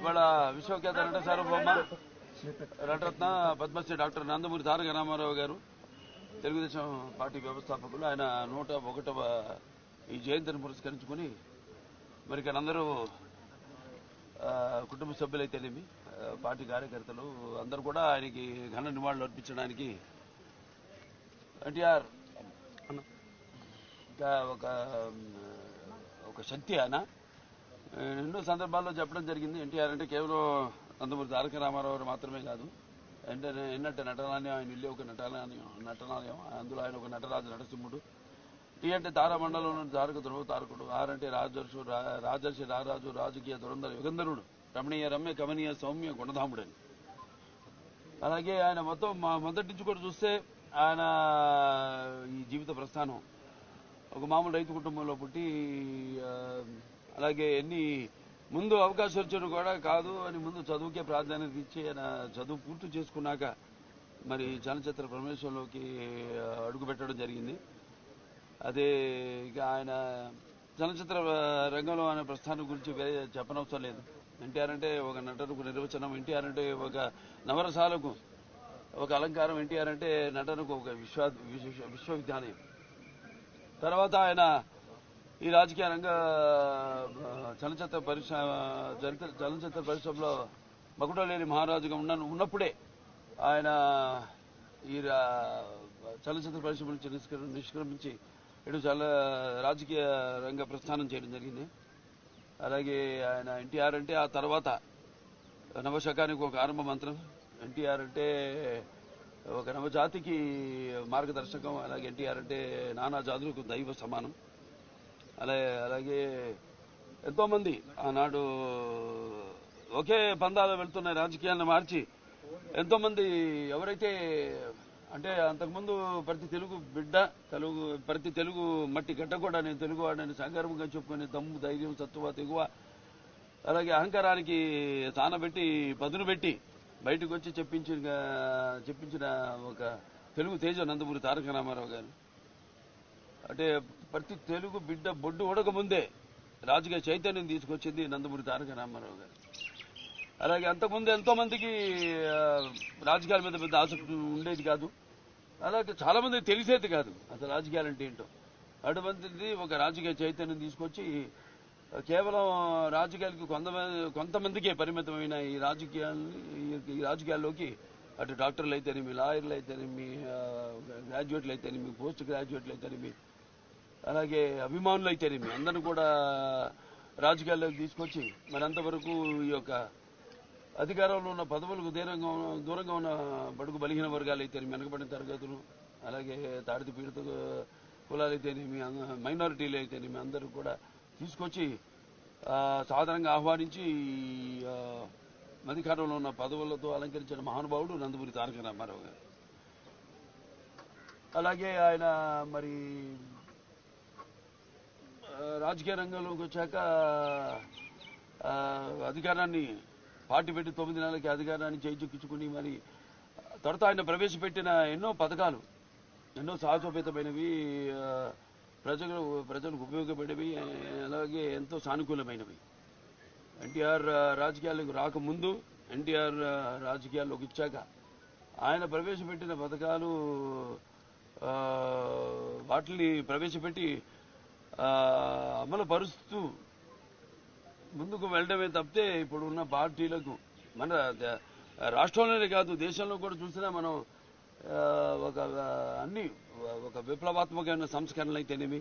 ఇవాళ విశ్వఖ్యాత నట సార్వభౌమ నటరత్న పద్మశ్రీ డాక్టర్ నందమూరి తారక రామారావు గారు తెలుగుదేశం పార్టీ వ్యవస్థాపకులు. ఆయన 101వ ఈ జయంతిని పురస్కరించుకుని మరి ఇక్కడ అందరూ కుటుంబ సభ్యులైతేనేమి పార్టీ కార్యకర్తలు అందరూ కూడా ఆయనకి ఘన నివాళులు అర్పించడానికి ఎన్టీఆర్ ఒక శక్తి ఆయన ఎన్నో సందర్భాల్లో చెప్పడం జరిగింది. ఎన్టీఆర్ అంటే కేవలం నందమూరి తారక రామారావు గారు మాత్రమే కాదు, ఎన్నట్టు నటనాలయం, ఆయన ఇల్లు ఒక నటనాలయం, అందులో ఆయన ఒక నటరాజు నరసింహుడు. టీ అంటే తారామండలంలో తారక ధ్రువ తారకుడు, ఆర్ అంటే రాజర్షి రారాజు రాజకీయ దురంధర యుగంధరుడు, రమణీయ రమ్య కమనీయ సౌమ్య గుణధాముడని. అలాగే ఆయన మొత్తం మొదటి నుంచి కూడా చూస్తే ఆయన ఈ జీవిత ప్రస్థానం ఒక మామూలు రైతు కుటుంబంలో పుట్టి, అలాగే ముందు అవకాశం వచ్చారు కూడా కాదు అని ముందు చదువుకే ప్రాధాన్యత ఇచ్చి ఆయన చదువు పూర్తి చేసుకున్నాక మరి చలనచిత్ర ప్రవేశంలోకి అడుగు పెట్టడం జరిగింది. అదే ఇక ఆయన చలనచిత్ర రంగంలో ఆయన ప్రస్థానం గురించి వేరే చెప్పనవసరం లేదు. ఎన్టీఆర్ అంటే ఒక నటనకు నిర్వచనం, ఎన్టీఆర్ అంటే ఒక నవరసాలకు ఒక అలంకారం, ఎన్టీఆర్ అంటే నటనకు ఒక విశ్వవిద్యాలయం. తర్వాత ఆయన ఈ రాజకీయ రంగ చలనచిత్ర పరిశ్రమలో మకుటలేని మహారాజుగా ఉన్నప్పుడే ఆయన ఈ చలనచిత్ర పరిశ్రమ నుంచి నిష్క్రమించి ఇటు రాజకీయ రంగ ప్రస్థానం చేయడం జరిగింది. అలాగే ఆయన ఎన్టీఆర్ అంటే ఆ తర్వాత నవశకానికి ఒక ఆరంభ మంత్రం, ఎన్టీఆర్ అంటే ఒక నవజాతికి మార్గదర్శకం, అలాగే ఎన్టీఆర్ అంటే నానా జాతులకు దైవ సమానం. అలాగే ఎంతోమంది ఆనాడు ఒకే పందాలో వెళ్తున్న రాజకీయాలను మార్చి ఎంతోమంది ఎవరైతే అంటే అంతకుముందు ప్రతి తెలుగు బిడ్డ ప్రతి తెలుగు మట్టి గడ్డ కూడా నేను తెలుగువాడని సంగర్వంగా చెప్పుకునే దమ్ము, ధైర్యం, సత్తువ, తెగువ, అలాగే అహంకారానికి తానబెట్టి పదును పెట్టి బయటకు వచ్చి చెప్పించిన ఒక తెలుగు తేజ నందమూరి తారక రామారావు గారు. అంటే ప్రతి తెలుగు బిడ్డ బొడ్డు ఉడక ముందే రాజకీయ చైతన్యం తీసుకొచ్చింది నందమూరి తారక రామారావు గారు. అలాగే అంతకుముందు ఎంతో మందికి రాజకీయాల మీద పెద్ద ఆసక్తి ఉండేది కాదు, అలాగే చాలా మందికి తెలిసేది కాదు అసలు రాజకీయాలు అంటే ఏంటో. అటువంటిది ఒక రాజకీయ చైతన్యం తీసుకొచ్చి కేవలం రాజకీయాలకి కొంతమందికే పరిమితమైన ఈ రాజకీయాల్లోకి అటు డాక్టర్లు అయితేనేమి, లాయర్లు అయితేనేమి, గ్రాడ్యుయేట్లు అయితేనేమి, పోస్ట్ గ్రాడ్యుయేట్లు అయితేనేమి, అలాగే అభిమానులు అయితేనేమి అందరూ కూడా రాజకీయాల్లోకి తీసుకొచ్చి మరి అంతవరకు ఈ యొక్క అధికారంలో ఉన్న పదవులకు దూరంగా ఉన్న బడుగు బలహీన వర్గాలు అయితేనేమి, వెనకబడిన తరగతులు, అలాగే తాడిత పీడిత కులాలు అయితేనేమి, మైనారిటీలు అయితేనేమి అందరూ కూడా తీసుకొచ్చి సాధారణంగా ఆహ్వానించి అధికారంలో ఉన్న పదవులతో అలంకరించిన మహానుభావుడు నందమూరి తారక రామారావు గారు. అలాగే ఆయన మరి రాజకీయ రంగంలోకి వచ్చాక అధికారాన్ని పార్టీ పెట్టి 9 నెలలకి అధికారాన్ని చేజిక్కించుకుని మరి తర్వాత ఆయన ప్రవేశపెట్టిన ఎన్నో పథకాలు ఎన్నో సాహసోపేతమైనవి, ప్రజలకు ఉపయోగపడేవి, అలాగే ఎంతో సానుకూలమైనవి. ఎన్టీఆర్ రాజకీయాలకు రాకముందు, ఎన్టీఆర్ రాజకీయాల్లోకి ఇచ్చాక ఆయన ప్రవేశపెట్టిన పథకాలు వాటిని ప్రవేశపెట్టి అమలు పరుస్తూ ముందుకు వెళ్ళడమే తప్పితే ఇప్పుడు ఉన్న పార్టీలకు మన రాష్ట్రంలోనే కాదు దేశంలో కూడా చూసినా మనం ఒక విప్లవాత్మకమైన సంస్కరణలు అయితేనేమి,